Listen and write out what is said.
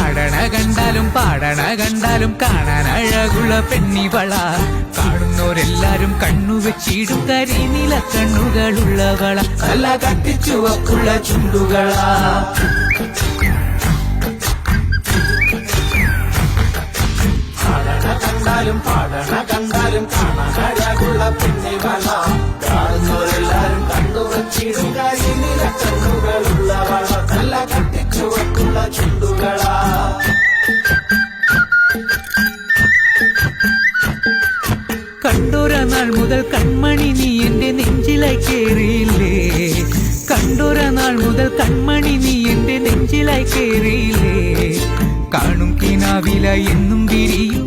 ആടണ കണ്ടാലും പാടണ കണ്ടാലും കാണാൻ അഴകുള്ള പെണ്ണിവള. കാണുന്നോരെല്ലാരും കണ്ണുവെച്ചിടും കരിനീല കണ്ണുകളുള്ളവള. നല്ല കട്ടിച്ചുവപ്പുള്ള ചുണ്ടുകളാ. കണ്ടാലും പാടണ കണ്ടാലും കാണാൻ അഴകുള്ള പെണ്ണിവള. കാണുന്നവരെല്ലാരും കണ്ടുവച്ചിടും കരിനീല കണ്ണുകളുള്ളവള. നല്ല കട്ടിച്ചുവപ്പുള്ള ചുണ്ടുകളാ. കണ്ടോര നാൾ മുതൽ കൺമണി നീ എന്റെ നെഞ്ചിലായി കേറിയില്ലേ. കണ്ടോര നാൾ മുതൽ കൺമണി നീ എന്റെ നെഞ്ചിലായി കേറിയില്ലേ. കാണും കിനാവില എന്നും വിരിയും